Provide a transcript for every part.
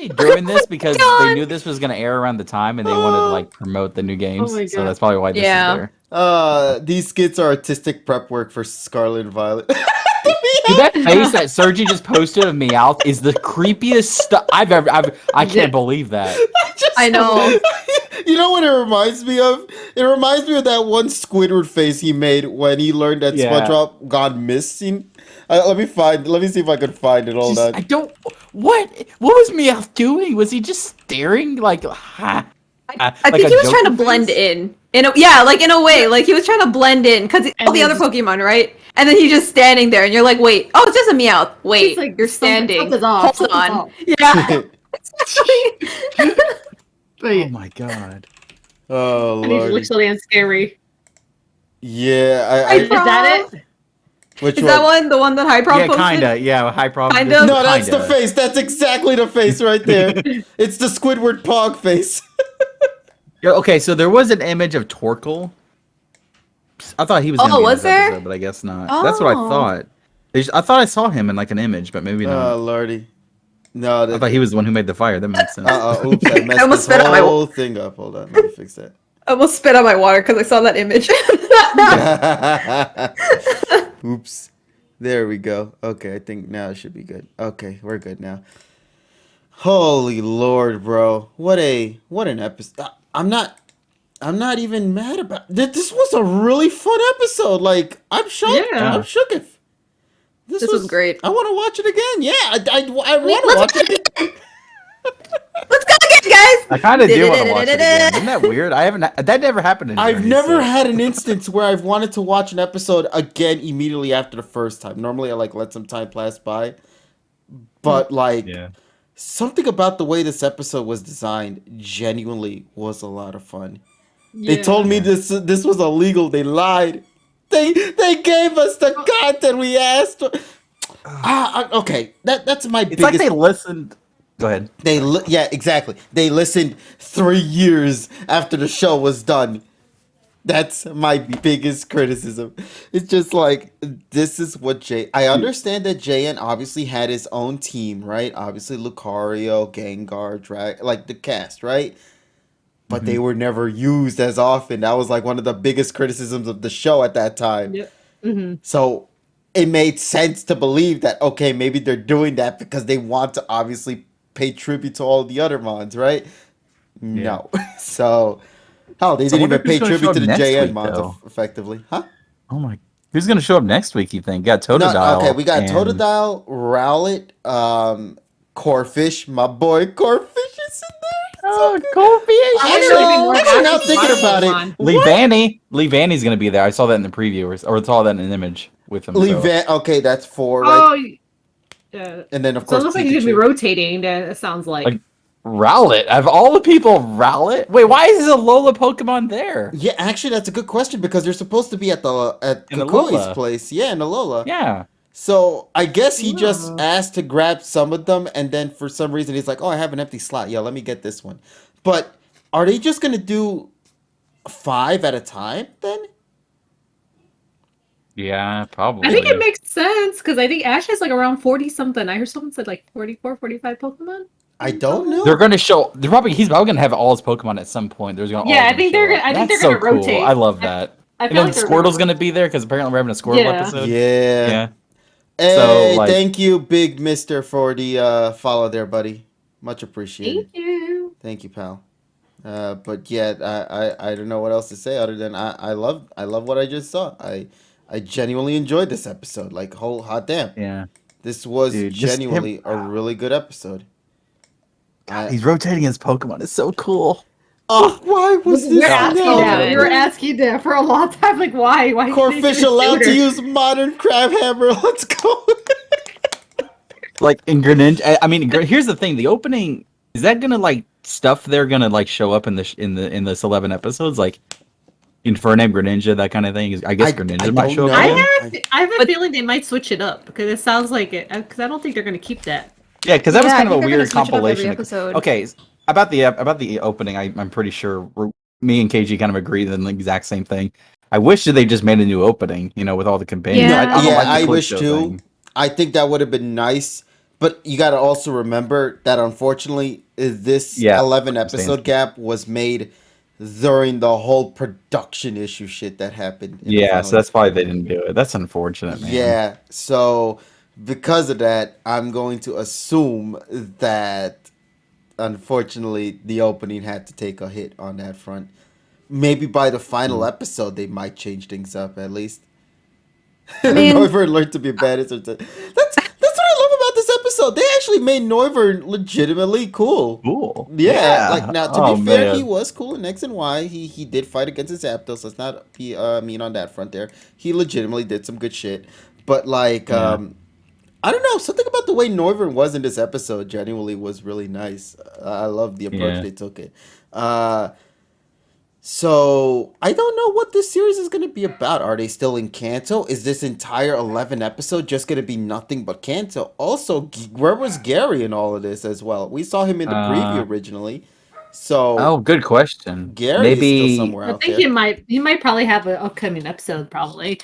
doing this because they knew this was going to air around the time and they wanted to like promote the new games. So that's probably why this is there. These skits are artistic prep work for Scarlet and Violet. Dude, that face that Sergi just posted of Meowth is the creepiest stuff I've ever. I can't believe that. I know. You know what it reminds me of? It reminds me of that one Squidward face he made when he learned that SpongeBob gone missing. Let me see if I can find it. Hold on. I don't. What was Meowth doing? Was he just staring like? I think he was trying to blend in. In a way, like he was trying to blend in because all the other Pokemon, right? And then he's just standing there, and you're like, "Wait, oh, it's just a Meowth. Wait, like, you're standing. Hold on, yeah." Oh my god. Oh Lord. And he looks really scary. Yeah, is that it? Which is that one? The one that Hyprom posted? Kinda. Yeah, Hyprom. Kinda. No, that's the face. That's exactly the face right there. It's the Squidward Pog face. Okay, so there was an image of Torkoal. I thought he was. Oh, was there? Episode, but I guess not. That's what I thought. I thought I saw him in like an image, but maybe not. Oh lordy. No, I thought he was the one who made the fire. That makes sense. Oops, I messed this whole thing up. Hold on, let me fix that. I almost spit out my water because I saw that image. Oops. There we go. Okay, I think now it should be good. Okay, we're good now. Holy Lord, bro. What an episode. I'm not even mad about it. This was a really fun episode. Like, I'm shocked. Yeah. I'm shook if this was great. I want to watch it again. Yeah, I want to watch it again. Let's go again, guys. I kind of do want to watch it again. Isn't that weird? That never happened in I've never had an instance where I've wanted to watch an episode again immediately after the first time. Normally I like let some time pass by. But something about the way this episode was designed genuinely was a lot of fun. Yeah. They told me this was illegal. They lied. They gave us the content we asked. Okay, that's my biggest. It's like they listened. Go ahead. Exactly. They listened 3 years after the show was done. That's my biggest criticism. It's just like, this is what I understand that JN obviously had his own team, right? Obviously Lucario, Gengar, like the cast, right? But they were never used as often. That was like one of the biggest criticisms of the show at that time. Yep. Mm-hmm. So it made sense to believe that, okay, maybe they're doing that because they want to obviously pay tribute to all the other mons, right? Yeah. No. So, they didn't even pay tribute to the JN mons effectively. Huh? Oh my. Who's going to show up next week, you think? Got Totodile. No, okay, we got Totodile, Rowlet, Corfish. My boy Corfish is in there. Oh, Corfish! Actually, now thinking about it, Lee Vanny's going to be there. I saw that in the preview, or saw that in an image with him. Okay, that's 4, right? And then, of course, so it looks like he's going to be rotating, it sounds like Rowlet? Of all the people, Rowlet? Wait, why is a Lola Pokemon there? Yeah, actually, that's a good question because they're supposed to be at Kukui's place. Yeah, in Alola. Yeah. So I guess he just asked to grab some of them, and then for some reason he's like, "Oh, I have an empty slot. Yeah, let me get this one." But are they just gonna do 5 at a time then? Yeah, probably. I think it makes sense because I think Ash has like around 40 something. I heard someone said like 44, 45 Pokemon. I don't know. They're gonna show. He's probably gonna have all his Pokemon at some point. There's gonna. Yeah, I think they're gonna rotate. Cool. I love that. I feel like Squirtle's gonna be there because apparently we're having a Squirtle episode. Yeah. Hey, thank you, Big Mister, for the follow there, buddy. Much appreciated. Thank you, pal. But yeah, I don't know what else to say other than I love what I just saw. I genuinely enjoyed this episode. Like, hot damn. Yeah. This was genuinely a really good episode. He's rotating his Pokemon. It's so cool. Oh, why was this? We were asking that for a long time. Like, why? Why? Corfish allowed to use modern Crabhammer. Let's go. Like in Greninja. I mean, here's the thing. The opening, is that gonna like stuff they're gonna like show up in this 11 episodes? Like Infernape, Greninja, that kind of thing. I guess Greninja might show up. I have a feeling they might switch it up because it sounds like it. Because I don't think they're gonna keep that. Yeah, because that was kind of a weird compilation. Okay, about the opening, I'm pretty sure me and KG kind of agree on the exact same thing. I wish that they just made a new opening, with all the companions. I wish too. I think that would have been nice, But you got to also remember that unfortunately, this 11 episode gap was made during the whole production issue shit that happened. So that's why they didn't do it. That's unfortunate, man. Yeah, so because of that, I'm going to assume that unfortunately the opening had to take a hit on that front. Maybe by the final episode, they might change things up at least. Noivern learned to be bad. That's what I love about this episode. They actually made Noivern legitimately cool. Cool. Yeah. Like now, to be fair, he was cool in X and Y. He did fight against his Zapdos. Let's not be mean on that front. There, he legitimately did some good shit. But like, I don't know. Something about the way Noivern was in this episode genuinely was really nice. I love the approach they took it. So I don't know what this series is going to be about. Are they still in Kanto? Is this entire 11 episode just going to be nothing but Kanto? Also, where was Gary in all of this as well? We saw him in the preview originally. So good question. Gary is still somewhere out there. I think he might probably have an upcoming episode probably.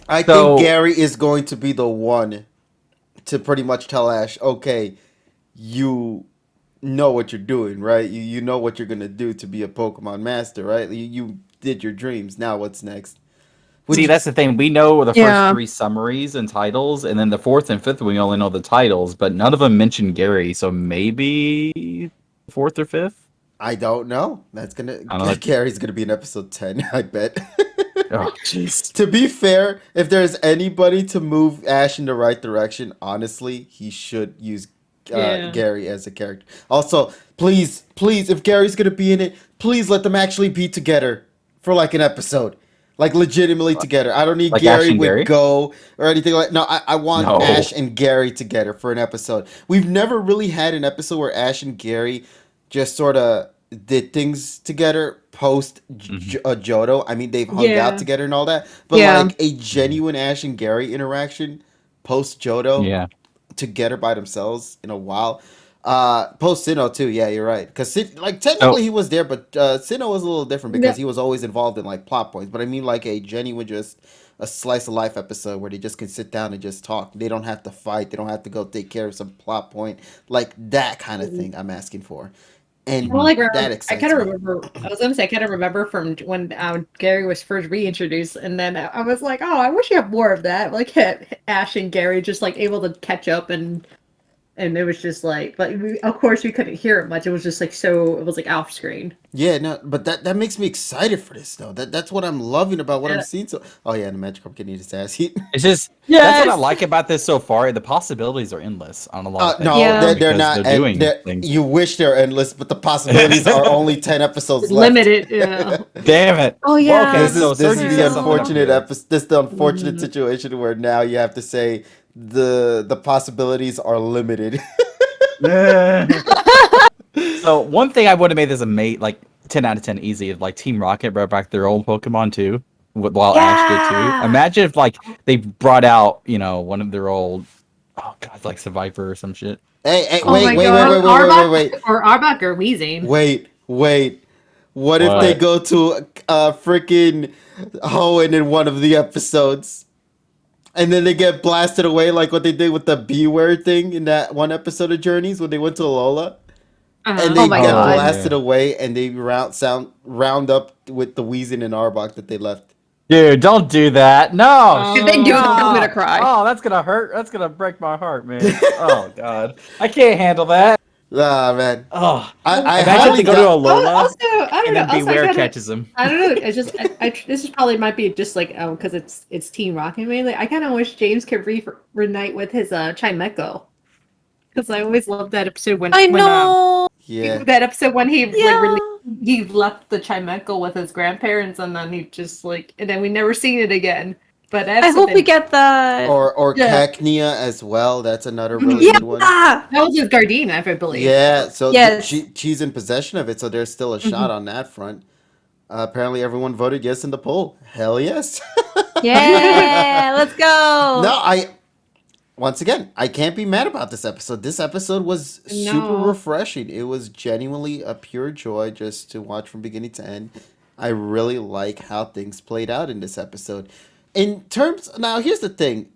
I think Gary is going to be the one to pretty much tell Ash, okay, you know what you're doing, right? You know what you're gonna do to be a Pokemon master, right? You did your dreams. Now what's next? That's the thing. We know the first 3 summaries and titles, and then the 4th and 5th we only know the titles, but none of them mention Gary. So maybe 4th or 5th. I don't know. Gary's gonna be in episode 10. I bet. Oh, jeez. To be fair, if there's anybody to move Ash in the right direction, honestly, he should use Gary as a character. Also, please, if Gary's gonna be in it, please let them actually be together for like an episode, like legitimately together. I don't need like Gary with Go or anything like. No, I want Ash and Gary together for an episode. We've never really had an episode where Ash and Gary just sort of did things together post Johto. I mean, they've hung out together and all that, but like a genuine Ash and Gary interaction post Johto. Together by themselves in a while. Post Sinnoh too, you're right. Because technically he was there, but Sinnoh was a little different because he was always involved in like plot points. But I mean like a genuine just a slice of life episode where they just can sit down and just talk. They don't have to fight. They don't have to go take care of some plot point. Like that kind of thing I'm asking for. And that excites I kind of remember. I was gonna say I kind of remember from when Gary was first reintroduced, and then I was like, "Oh, I wish you had more of that." Like Ash and Gary just like able to catch up, and it was just like, but of course we couldn't hear it much. It was just like it was like off screen. Yeah, no, but that makes me excited for this though. That's what I'm loving about what I'm seeing. So, the Magikarp can eat his ass eat. It's just that's what I like about this so far. The possibilities are endless on a lot of things. No, they're not. They're doing things. You wish they're endless, but the possibilities are only 10 episodes left. Limited. Yeah. Damn it. Oh yeah. Well, okay, this is the unfortunate This is the unfortunate situation where now you have to say the possibilities are limited. So one thing I would have made this a 10 out of 10 easy if like Team Rocket brought back their old Pokemon too, while Ash did too. Imagine if like they brought out one of their old like Survivor or some shit. Hey, wait. Or Arbok or Weezing. Wait. What if they go to freaking Hoenn in one of the episodes? And then they get blasted away like what they did with the Beware thing in that one episode of Journeys when they went to Alola. And they get blasted away and they round up with the Weezing and Arbok that they left. Dude, don't do that. No. If they do, I'm gonna cry. Oh, that's gonna hurt. That's gonna break my heart, man. Oh god. I can't handle that. Ah, man. Oh, I imagine they go to Alola also, I don't and know. then Beware catches him. I don't know. It's just this is probably might be just like because it's Team Rocket mainly. I kind of wish James could reunite with his Chimecho because I always loved that episode when that episode when he he left the Chimecho with his grandparents and then he just and then we never seen it again. But I hope we get that. Or Cacnea as well. That's another really good one. That was with Gardena, I believe. Yeah, so she's in possession of it, so there's still a shot on that front. Apparently everyone voted yes in the poll. Hell yes. Yeah, let's go. No, once again, I can't be mad about this episode. This episode was super refreshing. It was genuinely a pure joy just to watch from beginning to end. I really like how things played out in this episode. In terms now, here's the thing.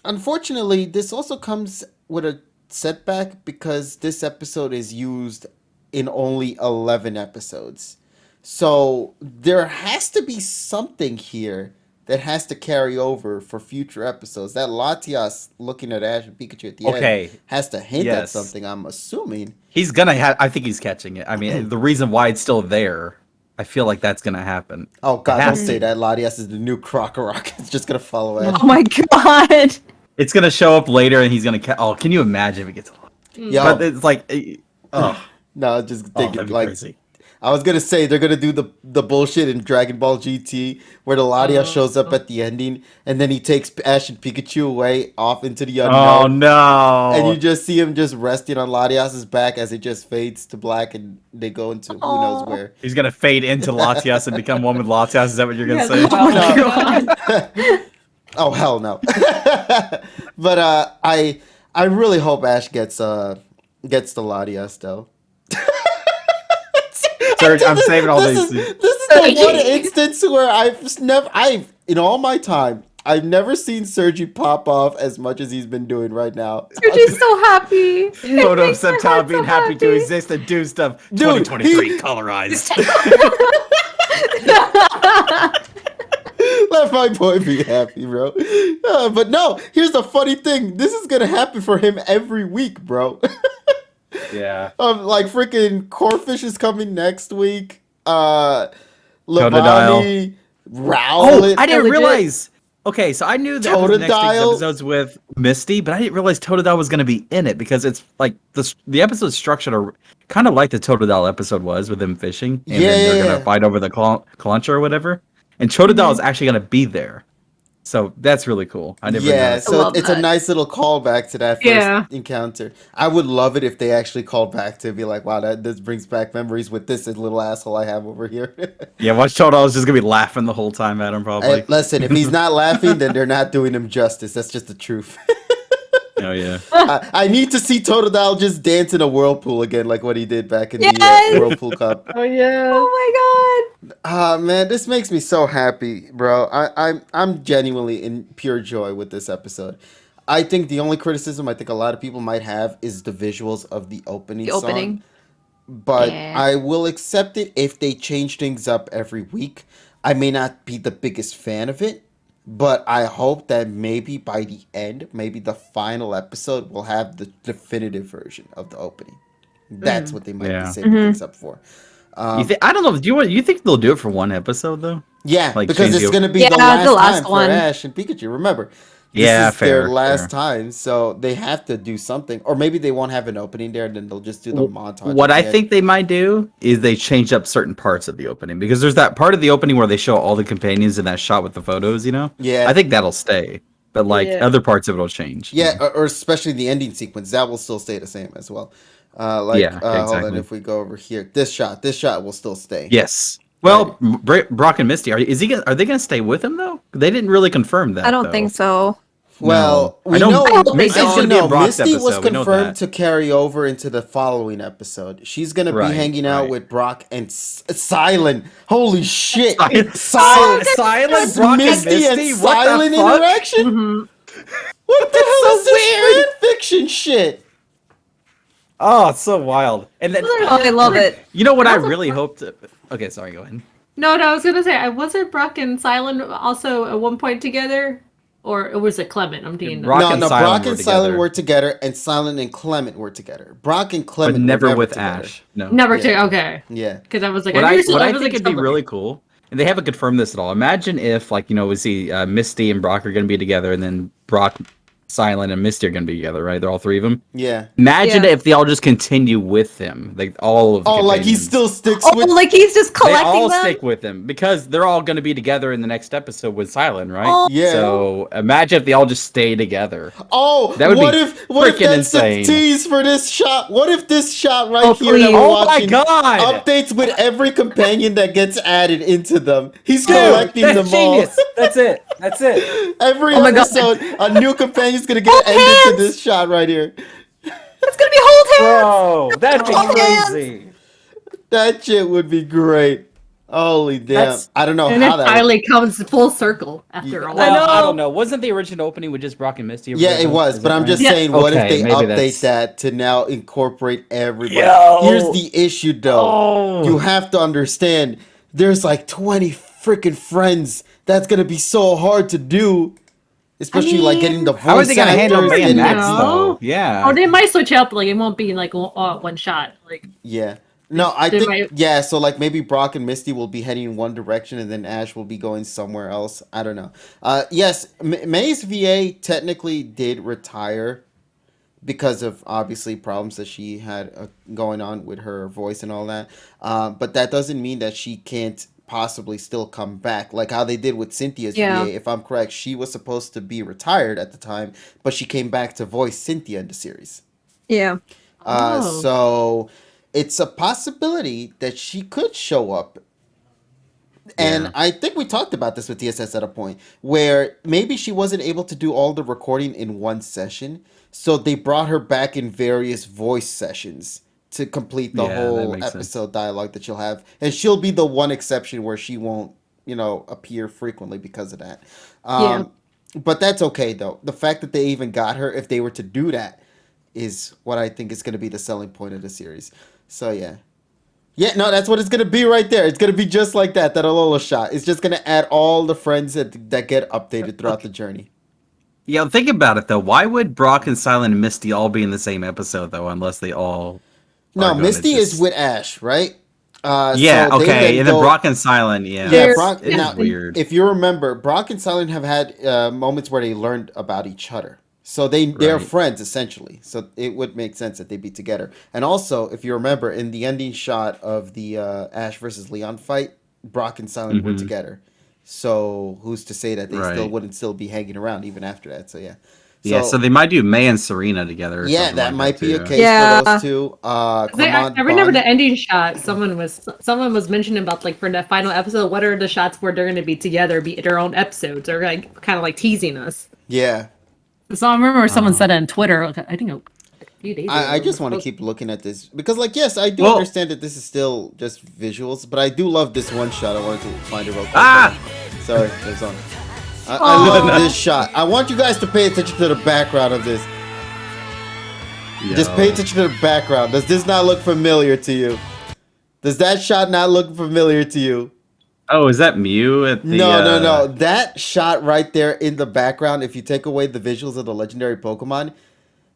Unfortunately, this also comes with a setback because this episode is used in only 11 episodes. So there has to be something here that has to carry over for future episodes. That Latias looking at Ash and Pikachu at the end has to hint at something, I'm assuming. He's gonna have. I think he's catching it. I mean, the reason why it's still there, I feel like that's gonna happen. Oh God, don't say that. Latias is the new Crocorock. It's just gonna follow Ash. Oh my god. It's gonna show up later, and he's gonna. Oh, can you imagine if it gets? Yo, but it's like, no, just think that'd be like. crazy. I was gonna say they're gonna do the bullshit in Dragon Ball GT where the Latias shows up at the ending and then he takes Ash and Pikachu away off into the unknown. Oh no! And you just see him just resting on Latias's back as it just fades to black and they go into who knows where. He's gonna fade into Latias and become one with Latias. Is that what you're gonna say? Oh hell no! But I really hope Ash gets the Latias though. Serge, I'm saving all these. This is the one instance where I've in all my time, I've never seen Sergi pop off as much as he's been doing right now. Sergi's so happy. Photo of Septile being happy to exist and do stuff. Dude, 2023 colorized. Let my boy be happy, bro. But no, here's the funny thing. This is gonna happen for him every week, bro. Yeah. Like freaking Corfish is coming next week. Lavani, Rowlet. Oh, I didn't realize. Okay, so I knew that was next week's episodes with Misty, but I didn't realize Totodile was going to be in it because it's like the episode's structured kind of like the Totodile episode was with them fishing, and then they're going to fight over the Cluncher or whatever. And Totodile is actually going to be there. So that's really cool. I never noticed. So it's a nice little callback to that first encounter. I would love it if they actually called back to be like, wow, this brings back memories with this little asshole I have over here. Yeah, watch Totodile is just going to be laughing the whole time at him probably. Listen, if he's not laughing, then they're not doing him justice. That's just the truth. Oh, yeah. I need to see Totodile just dance in a whirlpool again like what he did back in the Whirlpool Cup. Oh, yeah. Oh, my God. Man, this makes me so happy, bro. I'm genuinely in pure joy with this episode. I think the only criticism I think a lot of people might have is the visuals of the opening song. But I will accept it if they change things up every week. I may not be the biggest fan of it, but I hope that maybe by the end, maybe the final episode will have the definitive version of the opening. That's what they might be saving things up for. I don't know. You think they'll do it for one episode though? Yeah, like because it's going to be the last time for Ash and Pikachu. Remember, this is their last time, so they have to do something. Or maybe they won't have an opening there, and then they'll just do the montage. What I think they might do is they change up certain parts of the opening, because there's that part of the opening where they show all the companions in that shot with the photos, you know? Yeah. I think that'll stay, but other parts of it will change. Yeah, or especially the ending sequence, that will still stay the same as well. Hold on, if we go over here, this shot will still stay. Yes. Well, Brock and Misty, are they going to stay with him though? They didn't really confirm that. I don't think so. Well, we know Misty was confirmed to carry over into the following episode. She's going to be hanging out with Brock and Silent. Holy shit! Silent, Brock Misty and Silent interaction. Mm-hmm. What the hell is this fan fiction shit? Oh, it's so wild. And then I love it. You know what I really hoped? Okay, sorry, go ahead. No, I was gonna say, wasn't Brock and Silent also at one point together, or was it Clement? I'm thinking. Brock and Silent were together, and Silent and Clement were together. Brock and Clement, but never with together. Ash. No, never together. Okay, yeah. Because I was like, what I think it'd be really cool, and they haven't confirmed this at all. Imagine if, we see Misty and Brock are going to be together, and then Brock, Silent, and Misty are going to be together, right? They're all three of them. Yeah. Imagine if they all just continue with him, all of. Like he still sticks with. Like he's just collecting them. They all stick with him because they're all going to be together in the next episode with Silent, right? Oh. Yeah. So imagine if they all just stay together. Oh, that would what if that's insane. The tease for this shot? What if this shot right here that we're watching updates with every companion that gets added into them? He's collecting them genius. all. That's it. Every episode, a new companion's gonna get ended to this shot right here. It's gonna be hold hands. Bro, that'd be crazy. That shit would be great. Holy damn! I don't know and how it that finally comes full circle after all. Well, I don't know. Wasn't the original opening with just Brock and Misty? Yeah, it was, but I'm just saying, what if they update that to now incorporate everybody? Here's the issue, though. You have to understand, there's like 20 freaking friends. That's gonna be so hard to do, especially like getting the voice actors. How are they gonna handle May and Max though? Yeah. Oh, they might switch up. Like it won't be like one shot. Like yeah. No, I think so like maybe Brock and Misty will be heading in one direction and then Ash will be going somewhere else. I don't know. Yes, May's VA technically did retire because of obviously problems that she had going on with her voice and all that. But that doesn't mean that she can't possibly still come back, like how they did with Cynthia's VA. If I'm correct, she was supposed to be retired at the time, but she came back to voice Cynthia in the series. Yeah. So it's a possibility that she could show up. And I think we talked about this with TSS at a point where maybe she wasn't able to do all the recording in one session. So they brought her back in various voice sessions to complete the whole episode dialogue that she'll have. And she'll be the one exception where she won't, appear frequently because of that. But that's okay, though. The fact that they even got her, if they were to do that, is what I think is going to be the selling point of the series. So, yeah. Yeah, no, that's what it's going to be right there. It's going to be just like that Alola shot. It's just going to add all the friends that get updated throughout the journey. Yeah, think about it, though. Why would Brock and Silent and Misty all be in the same episode, though, unless they all... No, Misty is with Ash, right? Yeah, so okay, and then Brock and Silent, Yeah, Brock, it's weird. If you remember, Brock and Silent have had moments where they learned about each other. So they're friends, essentially. So it would make sense that they'd be together. And also, if you remember, in the ending shot of the Ash versus Leon fight, Brock and Silent were together. So who's to say that they wouldn't still be hanging around even after that? So yeah. So they might do May and Serena together. Yeah, that might be a case for those two. I remember the ending shot. Someone was mentioning about like for the final episode, what are the shots where they're going to be together, be their own episodes? They're like kind of like teasing us. Yeah. So I remember someone said it on Twitter. I think a few days ago. I just want to keep looking at this because, like, yes, I do understand that this is still just visuals, but I do love this one shot. I wanted to find it real quick. Sorry, it was on. I love this shot. I want you guys to pay attention to the background of this. Just pay attention to the background. Does this not look familiar to you? Does that shot not look familiar to you? Oh, is that Mew at the... No. That shot right there in the background, if you take away the visuals of the legendary Pokemon,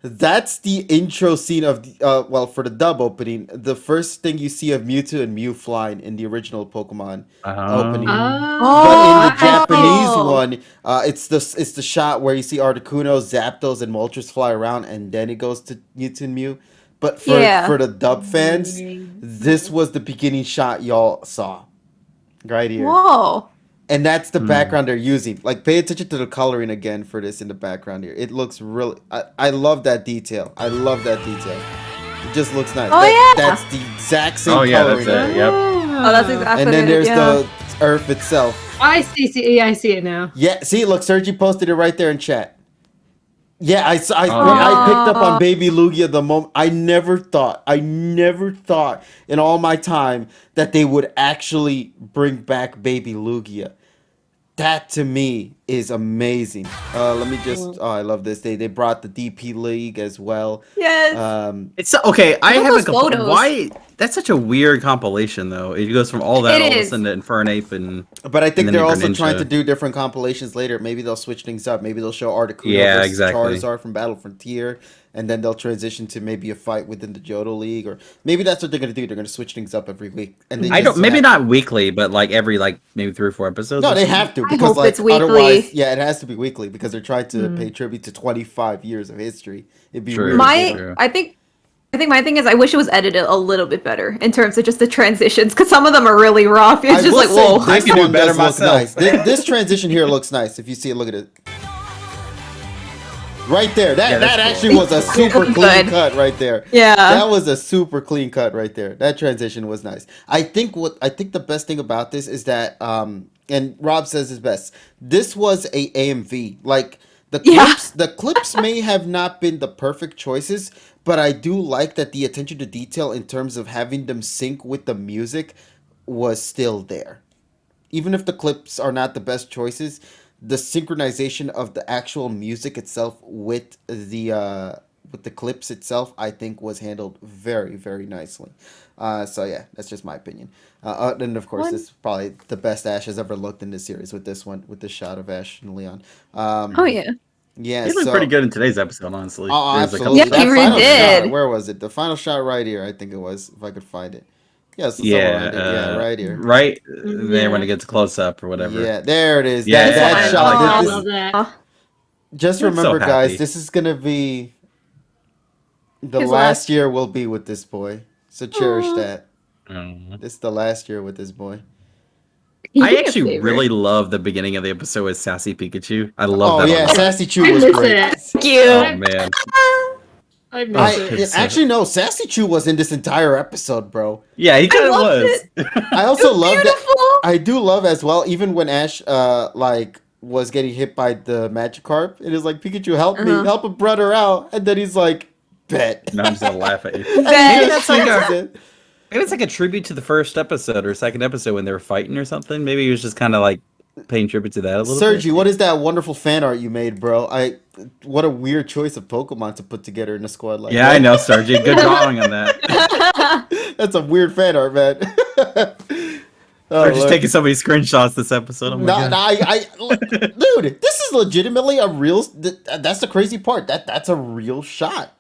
that's the intro scene of the, for the dub opening. The first thing you see of Mewtwo and Mew flying in the original Pokemon opening. But in the Japanese one, it's the shot where you see Articuno, Zapdos, and Moltres fly around, and then it goes to Mewtwo and Mew. But for the dub fans, this was the beginning shot y'all saw. Right here. Whoa. And that's the background they're using. Like, pay attention to the coloring again for this in the background here. It looks really... I love that detail. It just looks nice. That's the exact same coloring. That's it. Yep. Oh, that's exactly And then there's the Earth itself. I see it now. Yeah, see, look, Sergi posted it right there in chat. Yeah, I picked up on Baby Lugia the moment. I never thought in all my time that they would actually bring back Baby Lugia. That to me is amazing. Let me just. Oh, I love this. They brought the DP League as well. Yes. It's okay. I have a photos. Why? That's such a weird compilation, though. It goes from all that all of a sudden to Infernape and. But I think they're also trying to do different compilations later. Maybe they'll switch things up. Maybe they'll show Articuno versus Charizard from Battle Frontier, and then they'll transition to maybe a fight within the Johto League, or maybe that's what they're gonna do. They're gonna switch things up every week. And maybe not weekly, but like every maybe 3 or 4 episodes. No, they have to because it's weekly. Otherwise, it has to be weekly because they're trying to pay tribute to 25 years of history. It'd be weird. I think my thing is I wish it was edited a little bit better in terms of just the transitions because some of them are really rough. It's just like, whoa. I can do better myself. Nice. This transition here looks nice. If you see it, look at it. Right there. That actually was a super clean cut right there. Yeah. That was a super clean cut right there. That transition was nice. I think the best thing about this is that and Rob says his best. This was a AMV. Like the clips may have not been the perfect choices, but I do like that the attention to detail in terms of having them sync with the music was still there. Even if the clips are not the best choices, the synchronization of the actual music itself with the clips itself, I think, was handled very, very nicely. So yeah, that's just my opinion. And of course, this is probably the best Ash has ever looked in this series with this one, with this shot of Ash and Leon. Oh yeah. Yeah, He looked pretty good in today's episode, honestly. Oh, There's absolutely. Yeah, he really did. Shot, where was it? The final shot right here, I think it was, if I could find it. Yes, yeah, right here. Right there when it gets close up or whatever. Yeah, there it is. Yeah. That shot. I love that. Just I'm remember, so guys, happy. this is gonna be the His last year we'll be with this boy. So cherish that. Mm. This is the last year with this boy. I actually really love the beginning of the episode with Sassy Pikachu. I love that. Oh yeah, a lot. Sassy Chew I was miss great. it. Thank you. Oh man. I miss it. it's Actually, no, Sassy Chew was in this entire episode, bro. Yeah, he kind of loved was. I also love that. Beautiful. I do love as well, even when Ash was getting hit by the Magikarp, it is like, Pikachu, help me, help a brother out, and then he's like, bet. No, I'm just gonna laugh at you. Bet. Maybe that's like maybe it's like a tribute to the first episode or second episode when they were fighting or something. Maybe he was just kind of like paying tribute to that a little bit. Sergi, what is that wonderful fan art you made, bro? What a weird choice of Pokemon to put together in a squad like Yeah, that. I know, Sergi. Good drawing on that. That's a weird fan art, man. We're just taking so many screenshots this episode. Oh my No, God. dude, this is legitimately a real. That's the crazy part. That's a real shot.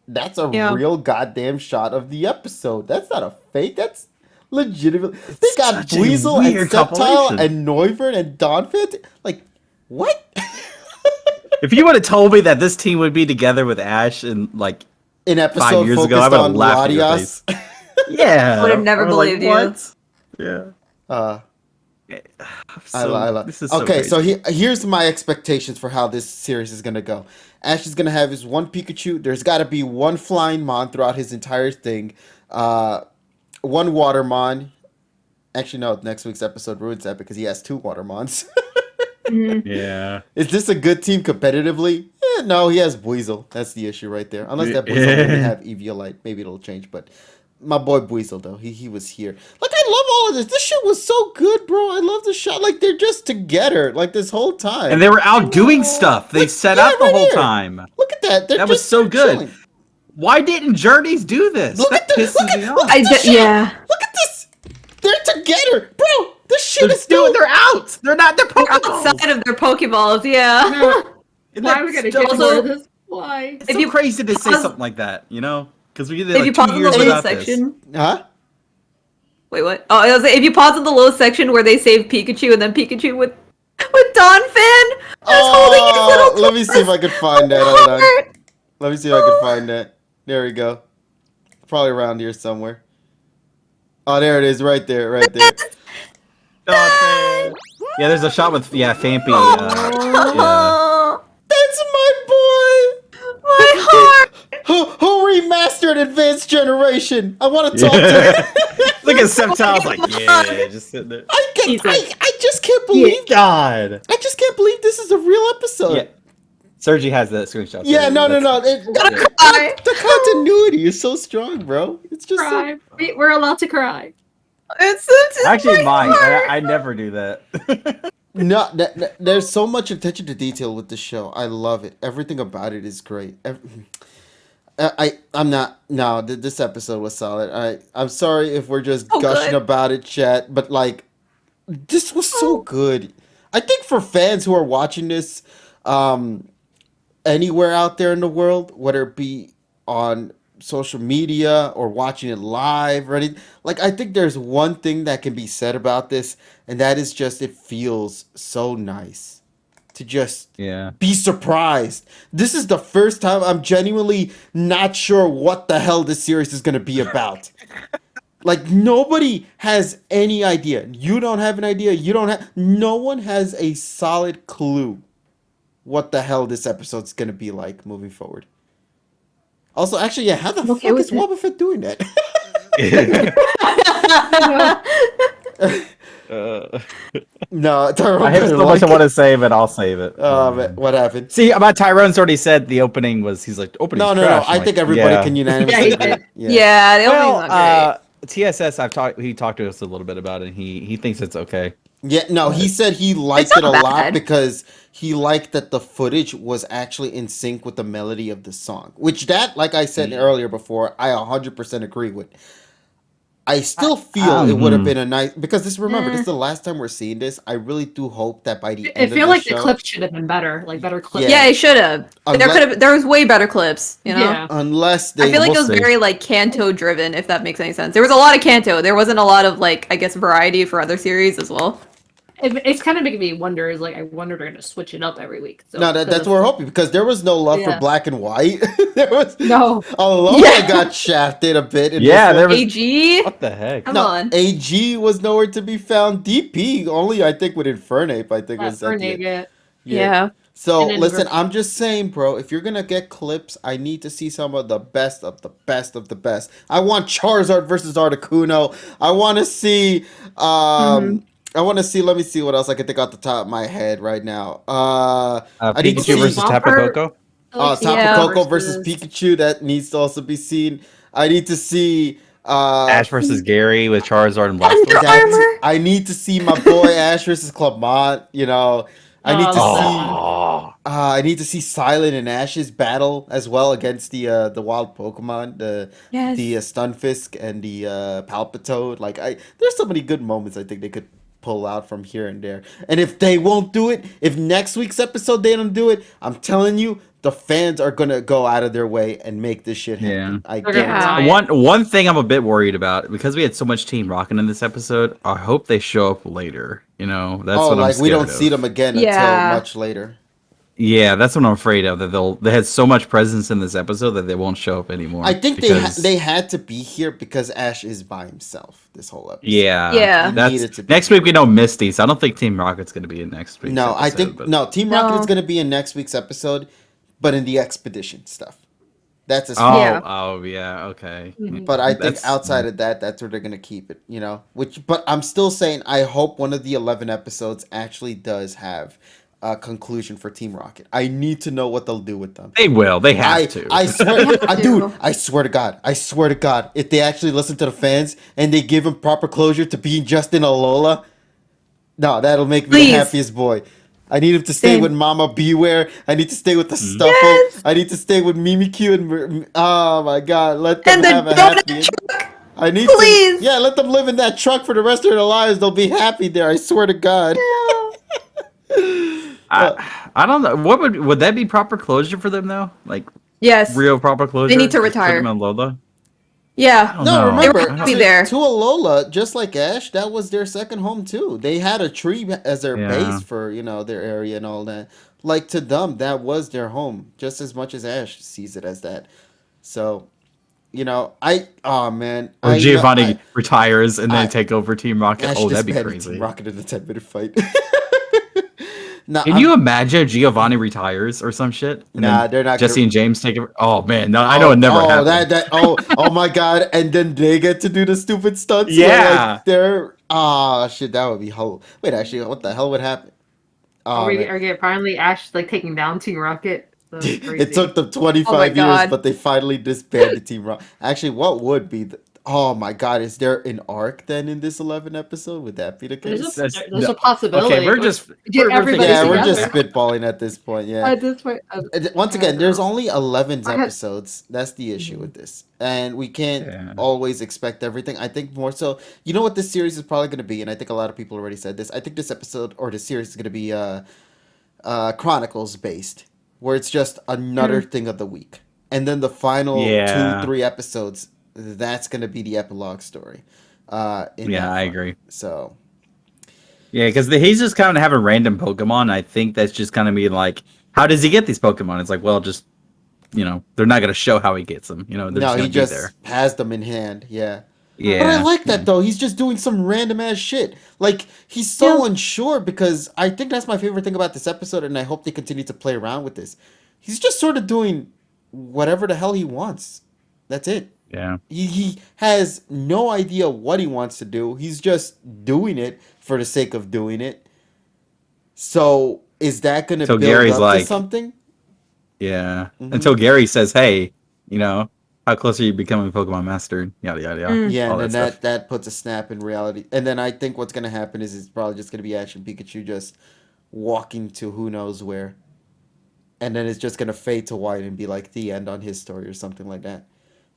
That's a real goddamn shot of the episode. That's not a fake. That's legitimate. They got such a Weasel and weird Sceptile compilation. and Noivern and Donphin. Like, what? If you would have told me that this team would be together with Ash and like An episode 5 years ago, I focused would have on laughed in your Latias. face. Yeah, I would have never I was like, believed you. what? Yeah. I love. This is so Okay, crazy. so here's my expectations for how this series is gonna go. Ash is gonna have his one Pikachu. There's got to be one Flying Mon throughout his entire thing. One Watermon. Actually, no. Next week's episode ruins that because he has two Watermons. Yeah. Is this a good team competitively? No, he has Buizel. That's the issue right there. Unless that Buizel didn't have Eviolite, maybe it'll change. But my boy Buizel, though, he was here. Like, I love all of this. This shit was so good, bro. I love the shot. Like, they're just together, like, this whole time. And they were out doing stuff. They set up the right whole here. time. Look at that. They're That was just so good. chilling. Why didn't Journeys do this? Look That at this. pisses Look me at, off. look at this shit. Yeah. Look at this. They're together, bro. This shit is Dude, dope. they're out. They're not. They're They're Pokeballs. outside of their Pokeballs, yeah. Isn't Why that are we gonna so- get Also- more of this? Why? It's If so you crazy to say pause- something like that, you know? Because we did If like you 2 pause in the years little without section, Huh? wait, what? Oh, I was like, if you pause in the little section where they save Pikachu and then Pikachu with Donphin, just holding his little. Let me see if I could find that. Hold on. heart. Let me see if I can find that. There we go. Probably around here somewhere. Oh, there it is, right there, right there. this. Yeah, there's a shot with Fampy. Yeah. Oh, That's my boy. my heart. Who remastered Advanced Generation? I want to talk to her. Look at Sceptile's like, yeah, just sitting there. I just can't believe. God. I just can't believe this is a real episode. Yeah. Sergi has that screenshot. Yeah, there. no. That's- Cry. The continuity is so strong, bro. It's just so, Cry. We're allowed to cry. It's Actually, mine. heart. I never do that. no. There's so much attention to detail with this show. I love it. Everything about it is great. I'm not. No, this episode was solid. I'm sorry if we're just gushing good. about it, chat. But like, this was so good. I think for fans who are watching this, anywhere out there in the world, whether it be on social media or watching it live or anything, like, I think there's one thing that can be said about this, and that is just it feels so nice to just Yeah. be surprised. This is the first time I'm genuinely not sure what the hell this series is going to be about. Like, nobody has any idea. You don't have an idea. No one has a solid clue what the hell this episode's going to be like moving forward. Also, actually, yeah, how the fuck is Wobba Fett doing that? No, Tyrone I have doesn't so much like I want it. to say, but I'll save it. Man, what happened? See, about Tyrone's already said the opening was. He's like, opening. No. I think everybody can unanimously. Yeah, he did. Yeah. Yeah, the Well, opening's not TSS, he talked to us a little bit about it. And he thinks it's okay. Yeah, no, he said he liked It's it a not lot bad. because he liked that the footage was actually in sync with the melody of the song. Which that, like I said earlier before, I 100% agree with. I still feel it would have been a nice because remember this is the last time we're seeing this. I really do hope that by the I end of feel the like show, the clips should have been better, like better clips. Yeah, it should have. Unless- There was way better clips, you know? Yeah. unless I they feel like it was see. very like Kanto driven, if that makes any sense. There was a lot of Kanto. There wasn't a lot of like I guess variety for other series as well. It's kind of making me wonder. Is like I wonder they're gonna switch it up every week. So, no, that's what we're hoping because there was no love for Yeah. black and white. There was No. Alola Yeah. got shafted a bit. In Yeah, this there one. was. AG? What the heck? Come No, on. AG was nowhere to be found. DP only, I think, with Infernape. I think was at the end. Yeah. So And then listen, I'm just saying, bro. If you're gonna get clips, I need to see some of the best of the best of the best. I want Charizard versus Articuno. I want to see. I want to see. Let me see what else I can think off the top of my head right now. I need to Pikachu see. versus Tapu Koko. Tapu Yeah. Koko versus Pikachu. That needs to also be seen. I need to see. Ash versus Gary with Charizard and Blastoise. Thunder Armor? I need to see my boy Ash versus Clamont. You know, I need to see. Oh, I need to see Silent and Ash's battle as well against the wild Pokemon, the Stunfisk and the Palpitoad. Like there's so many good moments I think they could pull out from here and there. And if they won't do it, if next week's episode they don't do it, I'm telling you, the fans are gonna go out of their way and make this shit happen. Yeah. I They're guarantee. gonna one thing I'm a bit worried about because we had so much Team Rocket in this episode. I hope they show up later. You know, that's Oh, what I'm like we don't scared see of. them again Yeah. until much later. Yeah, that's what I'm afraid of. That they had so much presence in this episode that they won't show up anymore. I think because- they had to be here because Ash is by himself this whole episode. Yeah, Yeah. That's Needed to be next week. We know Misty, so I don't think Team Rocket's going to be in next week. No, I think Team Rocket is going to be in next week's episode, but in the expedition stuff. That's as Oh, Yeah. yeah, okay. But I think That's- outside of that, that's where they're gonna keep it, you know. But I'm still saying I hope one of the 11 episodes actually does have a conclusion for Team Rocket. I need to know what they'll do with them. They will. They have to. I swear, to. I swear to God, if they actually listen to the fans and they give him proper closure to being Justin Alola, no, that'll make me Please. the happiest boy. I need him to stay Same. with Mama Beware. I need to stay with the Stuffle. Yes. I need to stay with Mimikyu and oh my God, let them And the have a donut happy. truck. I need Please. to. Yeah, let them live in that truck for the rest of their lives. They'll be happy there. I swear to God. I don't know. What would that be proper closure for them though? Like Yes. real proper closure? need to Just put retire. them on Lola? Yeah. I don't No, know. remember, They were happy there. to Alola, just like Ash, that was their second home too. They had a tree as their Yeah. base for their area and all that. Like to them, that was their home, just as much as Ash sees it as that. So, oh man, Or Giovanni I- retires and then I- take over Team Rocket. Ash Oh, that'd be disbanded crazy. Team Rocket in a 10-minute fight. Nah, Can you imagine Giovanni retires or some shit? And Nah, then they're not Jesse gonna- and James take it. Oh man, no, I know it never happened. Oh my God! And then they get to do the stupid stunts. Yeah. they're shit. That would be hell. Wait, actually, what the hell would happen? Oh, man. Are finally Ash like taking down Team Rocket? That's crazy. It took them Oh 25 my years, God. but they finally disbanded Team Rocket. Actually, what would be oh my God, is there an arc then in this 11 episode? Would that be the case? There's no. a possibility. Okay, we're just Get we're everybody thinking- Yeah, we're just together. spitballing at this point. Yeah. At this point, Once again, there's only 11 I had- episodes. That's the issue with this. And we can't Yeah. always expect everything. I think more so, you know what this series is probably going to be, and I think a lot of people already said this. I think this episode or this series is going to be Chronicles based, where it's just another thing of the week. And then the final Yeah. 2-3 episodes, that's going to be the epilogue story. Yeah, I agree. So, Yeah, because he's just kind of having random Pokemon. I think that's just kind of be like, how does he get these Pokemon? It's like, well, just they're not gonna show how he gets them. They're no, just he gonna just be there. has them in hand. Yeah. Yeah, But I like that though. He's just doing some random ass shit. Like he's so unsure because I think that's my favorite thing about this episode, and I hope they continue to play around with this. He's just sort of doing whatever the hell he wants. That's it. Yeah. He has no idea what he wants to do. He's just doing it for the sake of doing it. So is that going to So build Gary's up like- to something? Yeah. Mhm. Until Gary says, "Hey, how close are you becoming Pokemon Master? Yada yada yada. Yeah, All and that then stuff. that puts a snap in reality. And then I think what's gonna happen is it's probably just gonna be Ash and Pikachu just walking to who knows where, and then it's just gonna fade to white and be like the end on his story or something like that.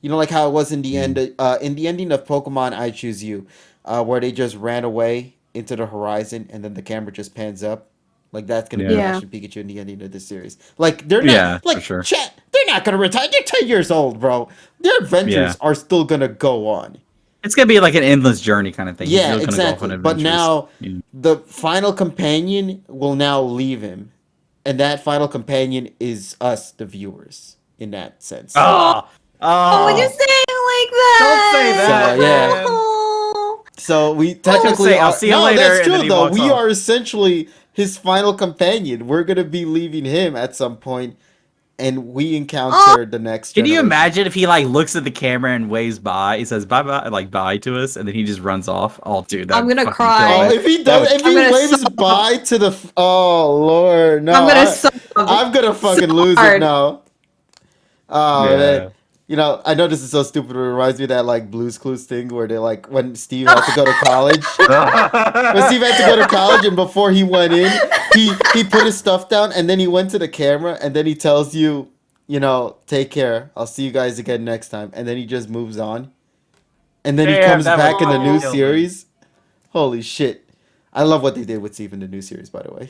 You know, like how it was in the end, in the ending of Pokemon I Choose You, where they just ran away into the horizon and then the camera just pans up. Like that's gonna be Yeah. Ash and Pikachu in the ending of this series. Like they're not Yeah, like for sure. chat. They're not gonna retire. They're 10 years old, bro. Their adventures Yeah. are still gonna go on. It's gonna be like an endless journey kind of thing. He's Yeah, still gonna go off on exactly. But adventures. now Yeah. the final companion will now leave him, and that final companion is us, the viewers, in that sense. Oh, Oh, when you say it like that. Don't say that. So, yeah. man. Oh. So we technically say, "I'll are, see you no, later," that's and true then he though. walks We off. are essentially his final companion. We're gonna be leaving him at some point, and we encounter the next. Can you generation. imagine if he like looks at the camera and waves bye? He says bye bye, like bye to us, and then he just runs off. Oh, dude, that I'm gonna fucking cry. kill Oh, me. if he That does, would- if he I'm gonna waves sob. bye to the, oh Lord, no, I'm gonna sob. I'm gonna fucking so lose it hard. now. Oh Yeah. man. You know, I know this is so stupid. It reminds me of that like Blue's Clues thing where they like when Steve had to go to college. When Steve had to go to college, and before he went in, he put his stuff down, and then he went to the camera, and then he tells you, you know, take care. I'll see you guys again next time, and then he just moves on, and then he Damn, comes that back in would the new kill me. series. Holy shit! I love what they did with Steve in the new series, by the way.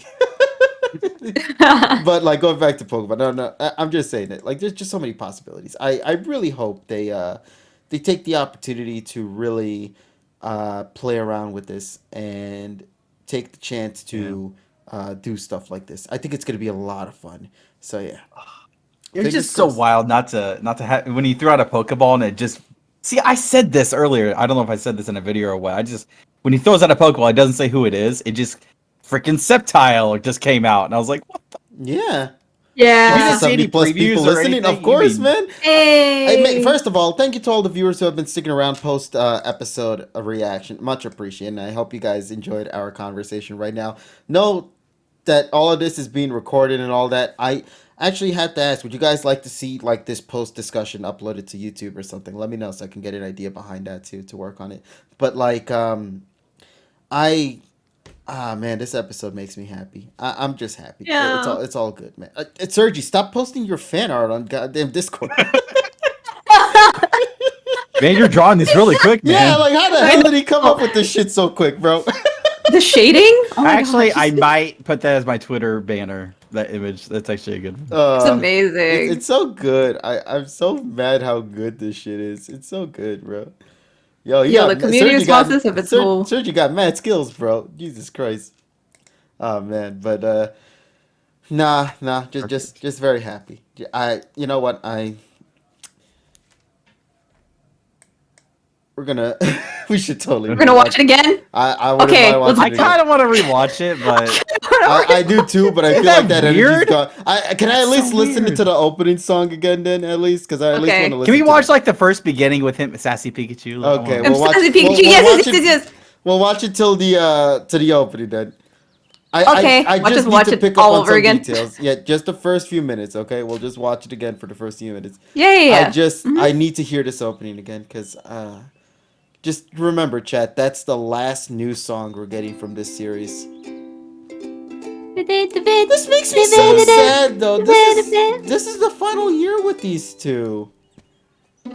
But like going back to Pokemon, no, I'm just saying it. Like there's just so many possibilities. I really hope they take the opportunity to really play around with this and take the chance to do stuff like this. I think it's gonna be a lot of fun. So yeah, It was Fingers just so crossed. wild not to have when he threw out a Pokeball and it just see. I said this earlier. I don't know if I said this in a video or what. I just when he throws out a Pokeball, it doesn't say who it is. It just freaking Sceptile just came out, and I was like, what the? yeah. Yeah. didn't see any 70 plus previews people or listening, anything? of course, You man. Hey. First of all, thank you to all the viewers who have been sticking around post episode reaction. Much appreciated. And I hope you guys enjoyed our conversation right now. Know that all of this is being recorded and all that. I actually had to ask, would you guys like to see like this post discussion uploaded to YouTube or something? Let me know so I can get an idea behind that too to work on it. But like man, this episode makes me happy. I'm just happy. Yeah. It's all good, man. Sergi, stop posting your fan art on goddamn Discord. Man, you're drawing this really quick, man. Yeah, like how the hell did he come up with this shit so quick, bro? The shading? Oh my Actually, gosh. I might put that as my Twitter banner. That image. That's actually a good one. It's amazing. It's so good. I'm so mad how good this shit is. It's so good, bro. Yo, The community responses have been cool. Sergi got mad skills, bro. Jesus Christ. Oh man, but nah, just very happy. You know what, we're gonna we should totally. We're gonna watch it again? I wouldn't Okay, mind let's- watching I it again. kind of want to rewatch it, but I do too, but I Isn't feel like that that energy's weird? gone. Can I at That's least so listen weird. to the opening song again then, at least? Because I at least Okay. want to listen can we to watch that. like the first beginning with him, Sassy Pikachu? Like, I Okay, wanna- we'll watch, Sassy Pikachu, we'll yes, watch yes, it, yes. We'll watch it till the opening then. Okay, I let's just just need watch to it pick all up on over some again. details. Yeah, just the first few minutes, okay? We'll just watch it again for the first few minutes. Yeah. I need to hear this opening again because just remember, chat, that's the last new song we're getting from this series. This makes me so sad though. This is the final year with these two.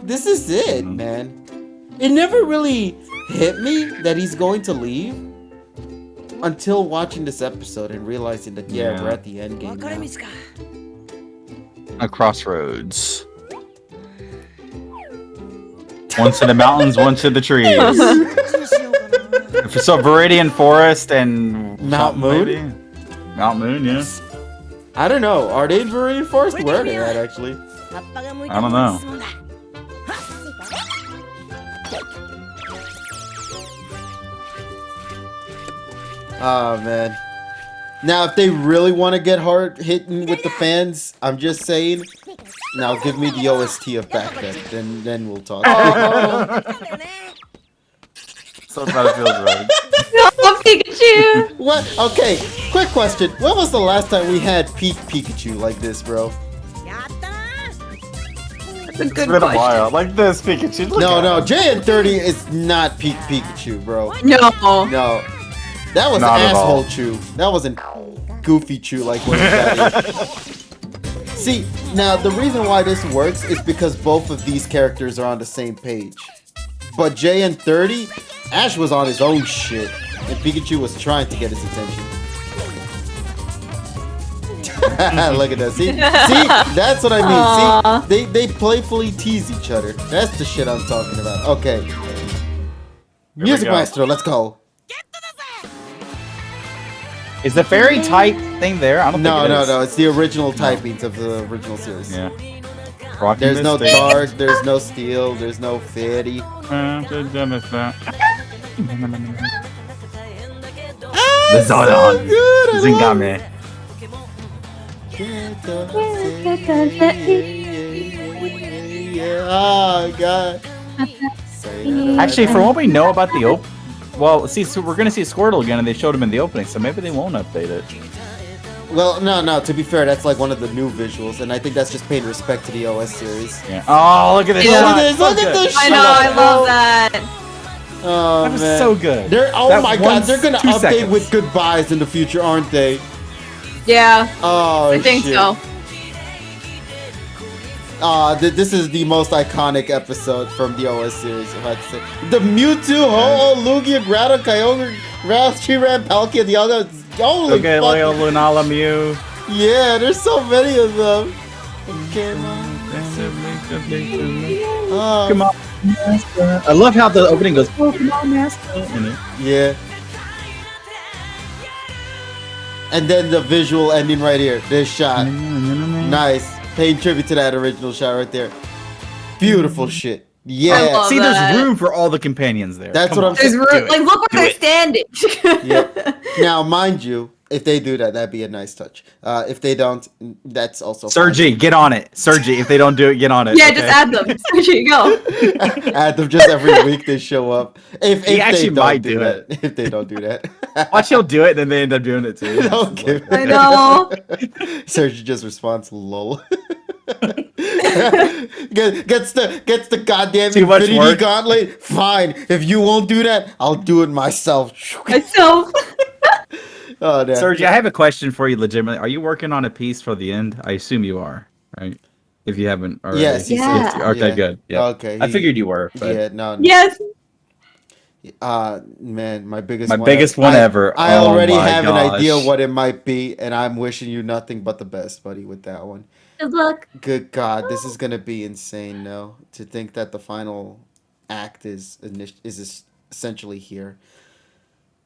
This is it, man. It never really hit me that he's going to leave until watching this episode and realizing that Yeah. we're at the end game now. A crossroads. One to the mountains, one to the trees. So Viridian Forest and Mount something, Moon? maybe? Mount Moon, yeah. I don't know. Are they in Viridian Forest? Where are they at actually? I don't know. Oh man. Now, if they really want to get hard hitting with the fans, I'm just saying. Now, give me the OST of Backbend, then we'll talk. So that feels right. Oh, Pikachu! What? Okay, quick question. When was the last time we had peak Pikachu like this, bro? It's a It's good been a question. while. Like this Pikachu. Look No, at no, him. JN30 is not peak Pikachu, bro. No. No. That was Not at all. asshole Chew. That wasn't goofy Chew like what that is. See, now the reason why this works is because both of these characters are on the same page. But JN30, Ash was on his own shit, and Pikachu was trying to get his attention. Look at that. See, that's what I mean. See, they playfully tease each other. That's the shit I'm talking about. Okay. Music go. Maestro, let's go. Is the fairy type thing there? I don't No, think it no, is. no. It's the original typings of the original series. Yeah. Rocky There's no Mystic. dark, there's no steel, there's no fairy. The Zordon. Good, I love Zingame. Oh god. Actually, from what we know about the well, see, so we're gonna see Squirtle again, and they showed him in the opening, so maybe they won't update it. Well, no. To be fair, that's like one of the new visuals, and I think that's just paying respect to the OS series. Yeah. Oh, look at this! Yeah. shot. Look at So this! good. I know, I love that. Oh That was man, so good. Oh That my one- god, they're gonna 2 update seconds. with goodbyes in the future, aren't they? Yeah, Oh, I think shit. so. This is the most iconic episode from the OS series, if I have to say. The Mewtwo, Ho-Oh, Lugia, Grotto, Kyogre, Chiran, Palkia, Dialga. Holy Okay, fuck. Leo, Lunala, Mew. Yeah, there's so many of them. Come on. Come on, Master. I love how the opening goes. Oh, come on, Master. Yeah. And then the visual ending right here. This shot. Nice. Paying tribute to that original shot right there. Beautiful shit. I Yeah. love See, that. there's room for all the companions there. That's Come what on. I'm There's saying. room. Do it. Like, look where Do they're it. standing. Yeah. Now, mind you, if they do that, that'd be a nice touch. If they don't, that's also fine. Sergi, get on it. Sergi, if they don't do it, get on it. Yeah, okay? just add them. There you go. Add them just every week they show up. If He they actually don't might do do that. If they don't do that. Watch, he'll do it, then they end up doing it too. Don't give I know. Sergi just responds, lol. gets the goddamn Too much Infinity work. Gauntlet. Fine. If you won't do that, I'll do it myself. Myself. Oh, damn. Sergi, I have a question for you legitimately. Are you working on a piece for the end? I assume you are, right? If you haven't already. Yes, he Yeah. says- Okay, yeah. good. Yeah. Okay. I figured you were. But Yeah, no. Yes. Man, my biggest My one biggest one ever. I Oh already my have an idea gosh. what it might be, and I'm wishing you nothing but the best, buddy, with that one. Good luck. Good God, this is gonna be insane, though. To think that the final act is essentially here.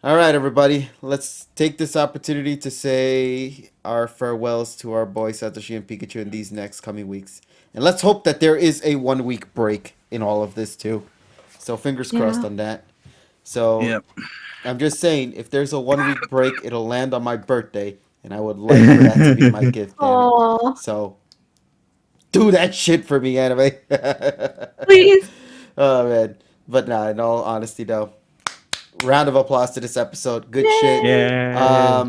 All right, everybody, let's take this opportunity to say our farewells to our boy Satoshi and Pikachu in these next coming weeks, and let's hope that there is a 1 week break in all of this too. So fingers crossed on that. So Yep. I'm just saying, if there's a 1 week break, it'll land on my birthday, and I would like for that to be my gift. Damn it. Aww. So do that shit for me, anime. Please. Oh man, but nah. In all honesty, though, round of applause to this episode. Good shit. Yeah.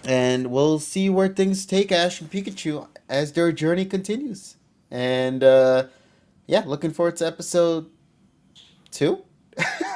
And we'll see where things take Ash and Pikachu as their journey continues. And yeah, looking forward to episode 2.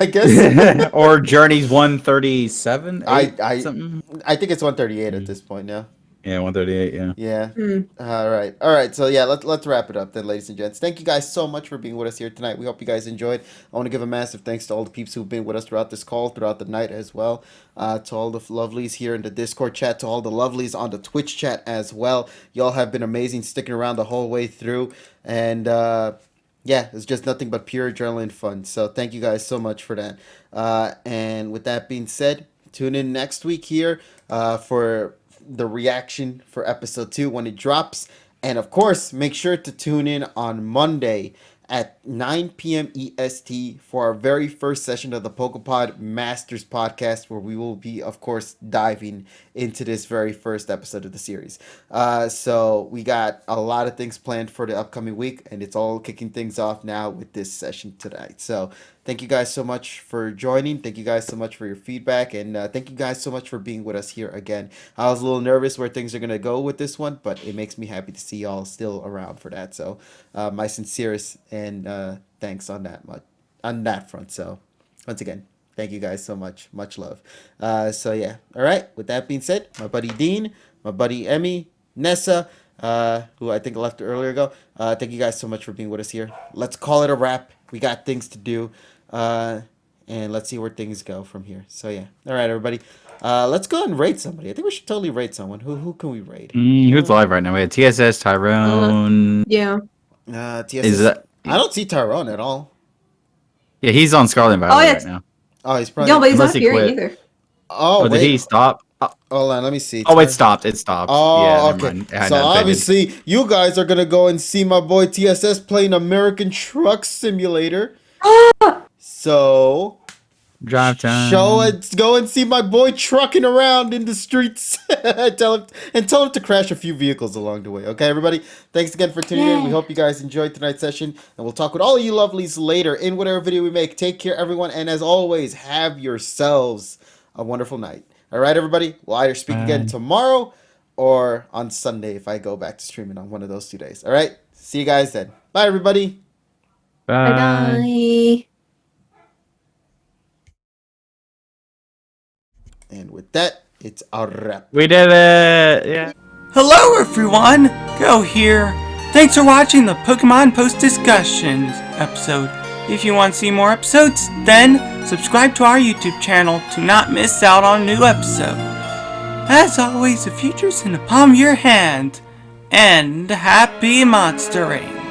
I guess. Or Journey's 137? I something? I think it's 138 at this point now. Yeah, 138, yeah. Yeah. Mm. All right. So yeah, let's wrap it up then, ladies and gents. Thank you guys so much for being with us here tonight. We hope you guys enjoyed. I want to give a massive thanks to all the peeps who've been with us throughout this call, throughout the night as well. To all the lovelies here in the Discord chat, to all the lovelies on the Twitch chat as well. Y'all have been amazing, sticking around the whole way through, and yeah, it's just nothing but pure adrenaline fun. So thank you guys so much for that. And with that being said, tune in next week here for the reaction for episode 2 when it drops. And of course, make sure to tune in on Monday at 9 p.m. EST for our very first session of the Pokepod Masters podcast, where we will be, of course, diving into this very first episode of the series. So we got a lot of things planned for the upcoming week, and it's all kicking things off now with this session tonight. So thank you guys so much for joining. Thank you guys so much for your feedback, and thank you guys so much for being with us here again. I was a little nervous where things are going to go with this one, but it makes me happy to see y'all still around for that. So my sincerest and thanks on that front. So once again, thank you guys so much. Much love. So yeah. All right. With that being said, my buddy Dean, my buddy Emmy, Nessa, who I think left earlier ago. Thank you guys so much for being with us here. Let's call it a wrap. We got things to do. And let's see where things go from here. So yeah. All right, everybody. Let's go and raid somebody. I think we should totally raid someone. Who can we raid? Who's live right now? We have TSS, Tyrone. Yeah. TSS. Is that? I don't see Tyrone at all. Yeah, he's on Scarlet Valley right now. Oh, he's probably. No, but he's not Unless he appearing quit. either. Oh, Did he stop? Hold on, let me see. Oh, it stopped. It stopped. Oh, yeah, okay. Never mind. It had So not faded. obviously, you guys are gonna go and see my boy TSS playing American Truck Simulator. So Drive time. go and see my boy trucking around in the streets. tell him to crash a few vehicles along the way. Okay, everybody. Thanks again for tuning in. We hope you guys enjoyed tonight's session, and we'll talk with all of you lovelies later in whatever video we make. Take care, everyone, and as always, have yourselves a wonderful night. All right, everybody. We'll either speak again tomorrow or on Sunday if I go back to streaming on one of those 2 days. All right. See you guys then. Bye, everybody. Bye. Bye. And with that, it's a wrap. We did it. Yeah. Hello everyone, Go here. Thanks for watching the Pokemon Post Discussions episode. If you want to see more episodes, then subscribe to our YouTube channel to not miss out on a new episode. As always, the future's in the palm of your hand, and happy monstering!